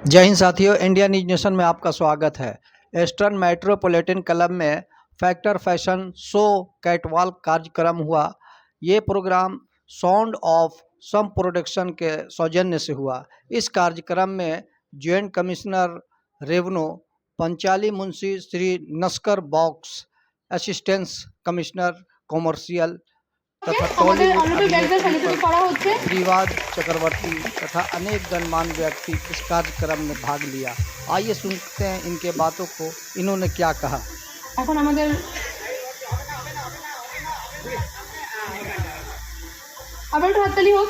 जय हिंद साथियों, India news nation में आपका स्वागत है। ईस्टर्न मेट्रोपॉलिटन क्लब में फैक्टर फैशन शो कैटवॉक कार्यक्रम हुआ। ये program sound of some production के सौजन्य से हुआ। इस कार्यक्रम में joint commissioner revenue Panchali Munshi Shri Naskar बॉक्स, असिस्टेंट कमिश्नर कॉमर्शियल तथा श्रीवाद चक्रवर्ती तथा अनेक गणमान्य व्यक्ति इस कार्यक्रम में भाग लिया। आइए सुनते हैं इनके बातों को, इन्होंने क्या कहा। এখন আমাদের আবার একটু হাততালি হোক।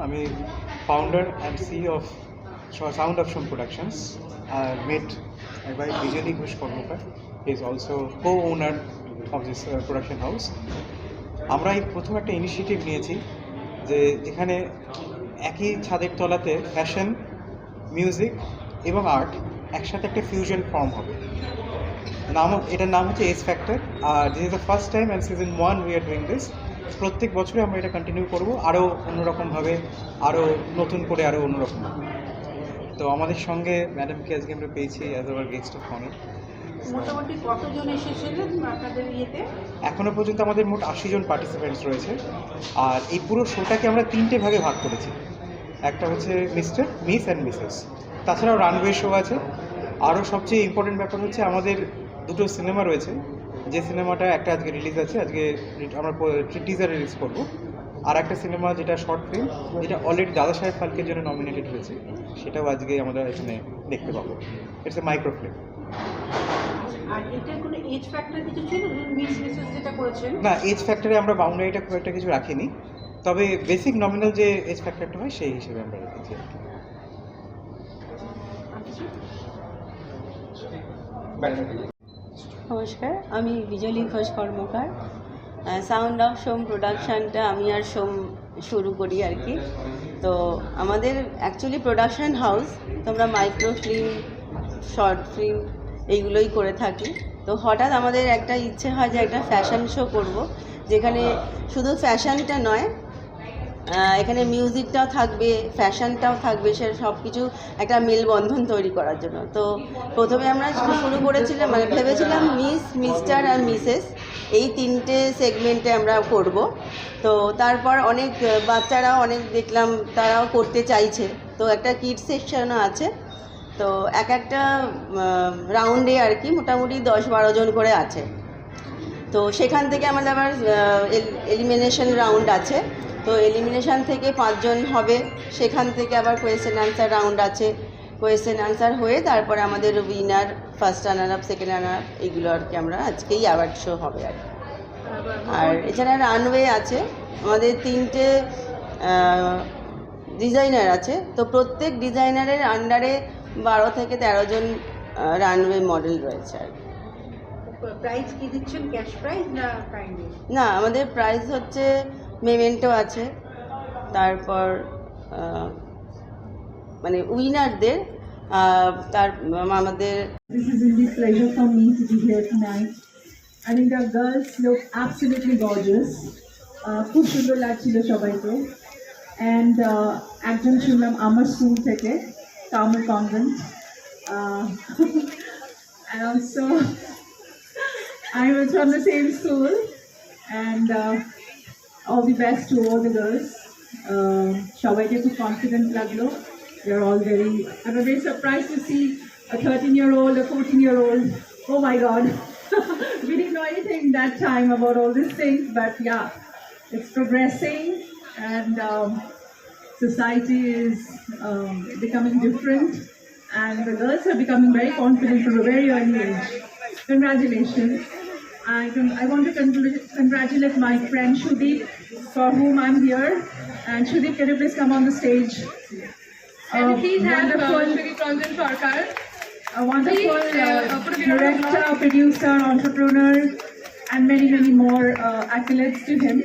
আমি founder and CEO of sound of Som productions. Met by Bijli Ghosh Karmakar, he is also co-owner of this production house. আমরা এই প্রথম একটা ইনিশিয়েটিভ নিয়েছি যে যেখানে একই ছাদের তলাতে ফ্যাশন, মিউজিক এবং আর্ট একসাথে একটা ফিউশন ফর্ম হবে। এটার নাম হচ্ছে এজ ফ্যাক্টর। আর this is the first time and season 1 we are doing this. প্রত্যেক বছরে আমরা এটা কন্টিনিউ করব, আরও অন্যরকমভাবে, আরও নতুন করে, আরও অন্যরকম। তো আমাদের সঙ্গে ম্যাডামকে আজকে আমরা পেয়েছি as our guest of honour. মোটামুটি কতজন এসেছিলেন আপনাদের ইয়েতে? এখনও পর্যন্ত আমাদের মোট 80 জন পার্টিসিপেন্টস রয়েছে। আর এই পুরো শোটাকে আমরা 3টে ভাগে ভাগ করেছি। একটা হচ্ছে মিস্টার, মিস অ্যান্ড মিসেস, তাছাড়াও রানওয়ে শো আছে। আরও সবচেয়ে ইম্পর্টেন্ট ব্যাপার হচ্ছে আমাদের 2টো সিনেমা রয়েছে। যে সিনেমাটা একটা আজকে রিলিজ আছে, আজকে আমরা টিজার রিলিজ করব। আর একটা সিনেমা যেটা শর্ট ফিল্ম, যেটা অলরেডি দাদা সাহেব ফালকের জন্য নমিনেটেড হয়েছে, সেটাও আজকে আমরা এখানে দেখতে পাবো। It's a microfilm. আর এটা কোনো এজ ফ্যাক্টর কিছু ছিল মিস মিসেস যেটা করেছেন? না, এজ ফ্যাক্টরে আমরা বাউন্ডারিটা খুব একটা কিছু রাখিনি, তবে বেসিক নমিনাল যে এজ ফ্যাক্টরটা হয় সেই হিসেবে আমরা রেখেছি। নমস্কার, আমি বিজলি ঘোষ কর্মকার। সাউন্ড অফ সোম প্রোডাকশানটা আমি আর সোম শুরু করি আর কি। তো আমাদের অ্যাকচুয়ালি প্রোডাকশান হাউস, তো আমরা মাইক্রো ফিল্ম, শর্ট ফিল্ম এইগুলোই করে থাকি। তো হঠাৎ আমাদের একটা ইচ্ছে হয় যে একটা ফ্যাশন শো করব, যেখানে শুধু ফ্যাশনটা নয়, এখানে মিউজিকটাও থাকবে, ফ্যাশনটাও থাকবে, সে সব কিছু একটা মেলবন্ধন তৈরি করার জন্য। তো প্রথমে আমরা শুরু করেছিলাম, ভেবেছিলাম মিস, মিস্টার আর মিসেস এই 3টে সেগমেন্টে আমরা করব। তো তারপর অনেক বাচ্চারাও অনেক দেখলাম তারাও করতে চাইছে, তো একটা কিড সেকশনও আছে। তো একটা রাউন্ডে আর কি মোটামুটি 10-12 জন করে আছে। তো সেখান থেকে আমাদের আবার এলিমিনেশন রাউন্ড আছে। তো এলিমিনেশান থেকে 5 জন হবে, সেখান থেকে আবার কোয়েশ্চেন আনসার রাউন্ড আছে। কোয়েশ্চেন আনসার হয়ে তারপরে আমাদের winner, first runner up, second runner up, এইগুলো আর কি আমরা আজকেই অ্যাওয়ার্ড শো হবে আর কি। আর এছাড়া রানওয়ে আছে, আমাদের 3টে ডিজাইনার আছে। তো প্রত্যেক ডিজাইনারের আন্ডারে 12 থেকে 13 জন রানওয়ে মডেল রয়েছে আর কি। প্রাইস কি দিচ্ছেন, ক্যাশ প্রাইজ না কাইন্ডলি? না, আমাদের প্রাইস হচ্ছে মেমেন্টো আছে, তারপর মানে উইনারদের তার আমাদের। This is indeed pleasure for me to be here tonight. I think the girls look absolutely gorgeous. খুব সুন্দর লাগছিল সবাইকে। And একজন শুনলাম আমার স্কুল থেকে, কামল convent, and also I was from the same school. And all the best to all the girls. সবাইকে খুব কনফিডেন্ট লাগলো। They're all I'm very surprised to see a 13-year-old, a 14-year-old. Oh my God. We didn't know anything that time about all these things, but yeah, it's progressing, and society is becoming different, and the girls are becoming very confident from a very early age. Congratulations. I want to congratulate my friend Shudeep, for whom I'm here. And Shudeep, can you please come on the stage? And please have Shudeep Ranjan Sarkar, A wonderful director, producer, entrepreneur, and many, many more accolades to him.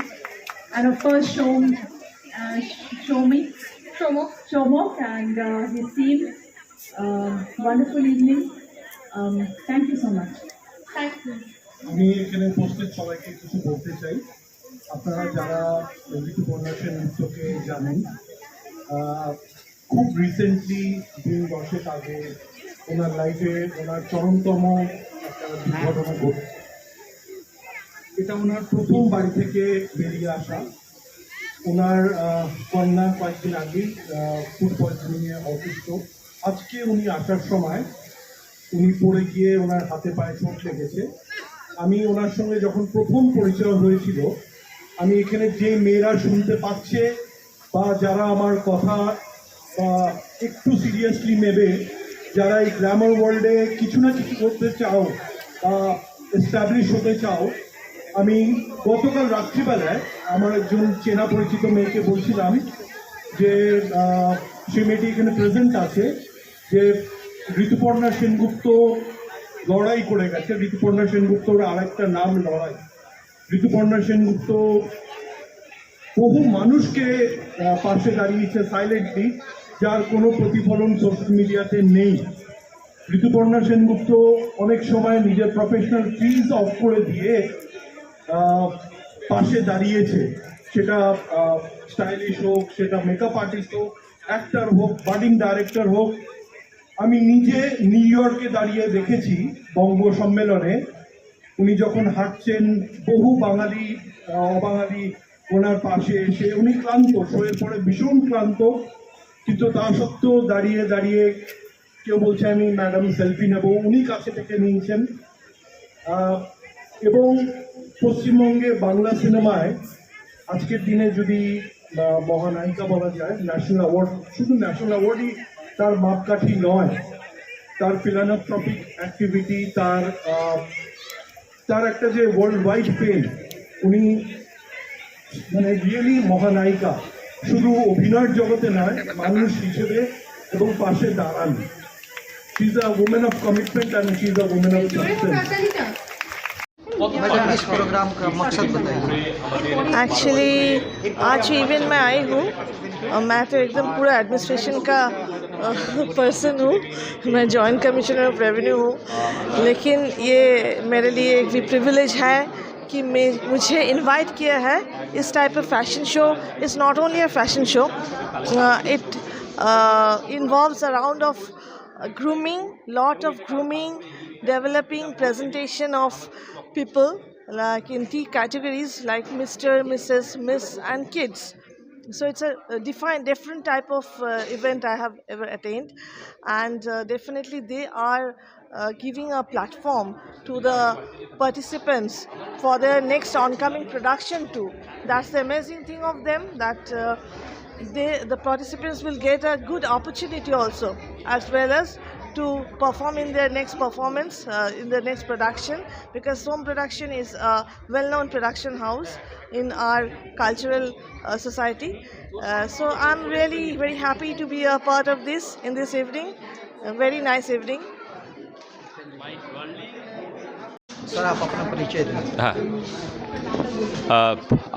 And of course, Shomi, Shomok and his team. Wonderful evening. Thank you so much. Thank you. আমি এখানে উপস্থিত সবাইকে কিছু বলতে চাই। আপনারা যারা ঋতুপর্ণা সেনগুপ্তকে জানেন, খুব রিসেন্টলি 2 দশক আগে ওনার লাইফে ওনার চরমতম একটা দুর্ঘটনা ঘটে। এটা ওনার প্রথম বাড়ি থেকে বেরিয়ে আসা। ওনার কন্যা কয়েকদিন আগেই ফুড পয়জনিংয়ে অসুস্থ। আজকে উনি আসার সময় উনি পড়ে গিয়ে ওনার হাতে পায়ে চোট লেগেছে। আমি ওনার সঙ্গে যখন প্রথম পরিচয় হয়েছিল, আমি এখানে যে মেয়েরা শুনতে পাচ্ছে বা যারা আমার কথা বা একটু সিরিয়াসলি নেবে, যারা এই গ্ল্যামার ওয়ার্ল্ডে কিছু না কিছু করতে চাও বা এস্টাবলিশ হতে চাও, আমি গতকাল রাত্রিবেলায় আমার একজন চেনা পরিচিত মেয়েকে বলছিলাম যে সে মেয়েটি এখানে প্রেজেন্ট আছে, যে ঋতুপর্ণা সেনগুপ্ত লড়াই করে গেছে। ঋতুপর্ণা সেনগুপ্তর আরেকটা নাম লড়াই। ঋতুপর্ণা সেনগুপ্ত বহু মানুষকে পাশে দাঁড়িয়েছে সাইলেন্টলি, যার কোনো প্রতিফলন সোশ্যাল মিডিয়াতে নেই। ঋতুপর্ণা সেনগুপ্ত অনেক সময় নিজের প্রফেশনাল ফিজ অফ করে দিয়ে পাশে দাঁড়িয়েছে, সেটা স্টাইলিশ হোক, সেটা মেকআপ আর্টিস্ট হোক, অ্যাক্টর হোক, বাডিং ডাইরেক্টর হোক। আমি নিজে নিউ ইয়র্কে দাঁড়িয়ে দেখেছি বঙ্গ সম্মেলনে উনি যখন হাঁটছেন, বহু বাঙালি অবাঙালি ওনার পাশে এসে, উনি ক্লান্ত, শোয়ের পরে ভীষণ ক্লান্ত, কিন্তু তা সত্ত্বেও দাঁড়িয়ে দাঁড়িয়ে কেউ বলছে আমি ম্যাডাম সেলফি নেব, উনি কাছে থেকে নিয়েছেন। এবং পশ্চিমবঙ্গে বাংলা সিনেমায় আজকের দিনে যদি মহানায়িকা বলা যায়, ন্যাশনাল অ্যাওয়ার্ড, শুধু ন্যাশনাল অ্যাওয়ার্ডই তার মাপকাঠি নয়, তার ফিলানথ্রপিক অ্যাক্টিভিটি, তার একটা যে ওয়ার্ল্ড ওয়াইড ফেম, উনি মানে রিয়েলি মহানায়িকা, শুধু অভিনয়ের জগতে নয়, মানুষ হিসেবে এবং পাশে দাঁড়ান। She is a women of commitment and she is a women of success. Madam, इस प्रोग्राम का मकसद बताइए। एक्चुअली आज इवेंट में आई हूँ। मैं तो एकदम पूरा एडमिनिस्ट्रेशन का पर्सन हूँ। मैं जॉइंट कमिश्नर ऑफ रेवेन्यू हूँ, लेकिन ये मेरे लिए एक भी प्रिविलेज है कि मुझे इनवाइट किया है इस type of fashion show. It's not only a fashion show, it involves around of grooming, lot of grooming, developing presentation of people like in T categories like Mr., Mrs., Miss and kids. So it's a different type of event I have ever attained, and definitely they are giving a platform to the participants for their next oncoming production too. That's the amazing thing of them, that the participants will get a good opportunity also, as well as to perform in their next performance, in their next production, because Som Production is a well-known production house in our cultural society. So I'm really very happy to be a part of this in this evening, a very nice evening. Sir, आप अपना परिचय दें।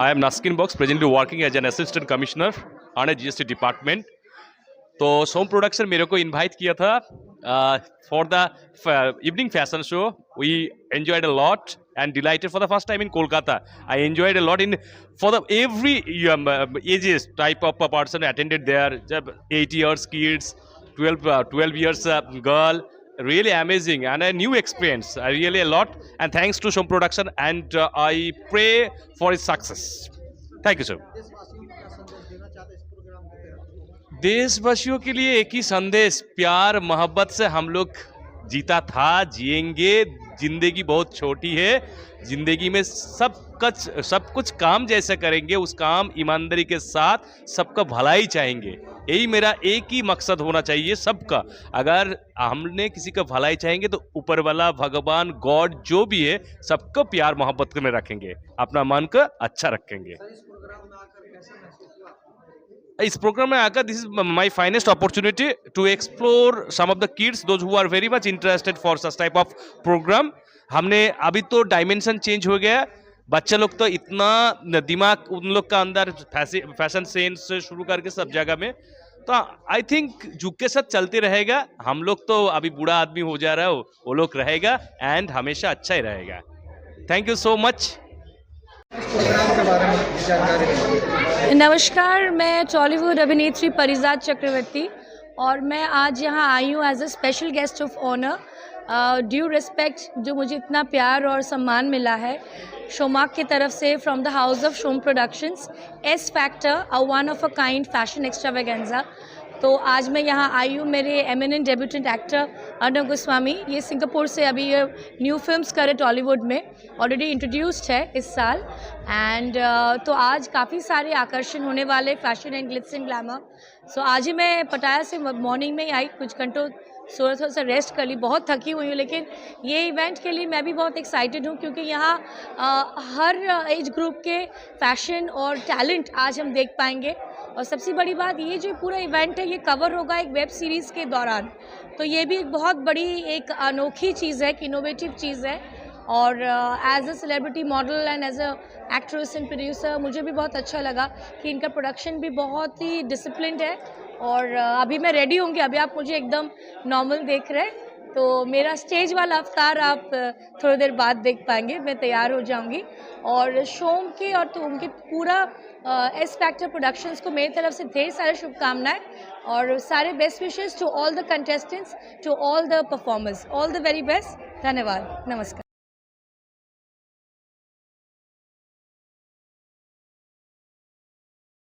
I am Naskin Box, presently working as an assistant commissioner on a GST department. तो सोम production मेरे को invite किया था for the evening fashion show. We enjoyed a lot and delighted for the first time in Kolkata. I enjoyed a lot in for the every ages type of a person attended there. 8 years kids, 12 years girl. Really amazing and a new experience. I really a lot, and thanks to Som Production, and I pray for its success. Thank you sir. देशवासियों के लिए एक ही संदेश, प्यार मोहब्बत से हम लोग जीता था, जिएंगे. जिंदगी बहुत छोटी है. जिंदगी में सब कुछ काम जैसे करेंगे, उस काम ईमानदारी के साथ सबका भलाई चाहेंगे. यही मेरा एक ही मकसद होना चाहिए सबका. अगर हमने किसी का भलाई चाहेंगे तो ऊपर वाला भगवान गॉड जो भी है सबको प्यार मोहब्बत में रखेंगे, अपना मन को अच्छा रखेंगे. इस प्रोग्राम में आकर this is my finest opportunity to explore some of the kids those who are very much interested for such type of program. हमने अभी तो डायमेंशन चेंज हो गया. बच्चे लोग तो इतना दिमाग उन लोग का अंदर फैशन सेंस से शुरू करके सब जगह में तो आई थिंक जुग के साथ चलते रहेगा। हम लोग तो अभी बूढ़ा आदमी हो जा रहा हो, वो लोग रहेगा एंड हमेशा अच्छा ही रहेगा। Thank you so much. नमस्कार, मैं टॉलीवुड अभिनेत्री परिजात चक्रवर्ती और मैं आज यहाँ आई हूँ as a special guest of honour. Due respect जो मुझे इतना प्यार और सम्मान मिला है शोमाक की तरफ से from the house of Shom productions, S factor, a one of a kind fashion extravaganza. तो आज मैं यहाँ आई हूँ, मेरे eminent debutante actor Arnab Goswami, ये सिंगापुर से अभी ये न्यू फिल्म्स करे टॉलीवुड में, ऑलरेडी इंट्रोड्यूस्ड है इस साल। एंड तो आज काफ़ी सारे आकर्षण होने वाले fashion and glitz and glamour. So आज ही मैं पटाया से मॉर्निंग में ही आई, कुछ घंटों थोड़ा सा रेस्ट कर ली, बहुत थकी हुई हूँ, लेकिन ये इवेंट के लिए मैं भी बहुत एक्साइटेड हूँ क्योंकि यहाँ हर एज ग्रुप के फैशन और टैलेंट आज हम देख पाएंगे। और सबसे बड़ी बात, ये जो पूरा इवेंट है ये कवर होगा एक वेब सीरीज़ के दौरान, तो ये भी एक बहुत बड़ी एक अनोखी चीज़ है, एक इनोवेटिव चीज़ है। और as a celebrity model and as a actress and producer मुझे भी बहुत अच्छा लगा कि इनका प्रोडक्शन भी बहुत ही डिसिप्लिन्ड है। और अभी मैं रेडी होंगी, अभी आप मुझे एकदम नॉर्मल देख रहे हैं, तो मेरा स्टेज वाला अवतार आप थोड़ी देर बाद देख पाएंगे, मैं तैयार हो जाऊंगी। और शोम के और तो उनके पूरा एस फैक्टर प्रोडक्शंस को मेरी तरफ से ढेर सारे शुभकामनाएं और सारे best wishes to all the contestants, to all the performers, all the very best. धन्यवाद, नमस्कार।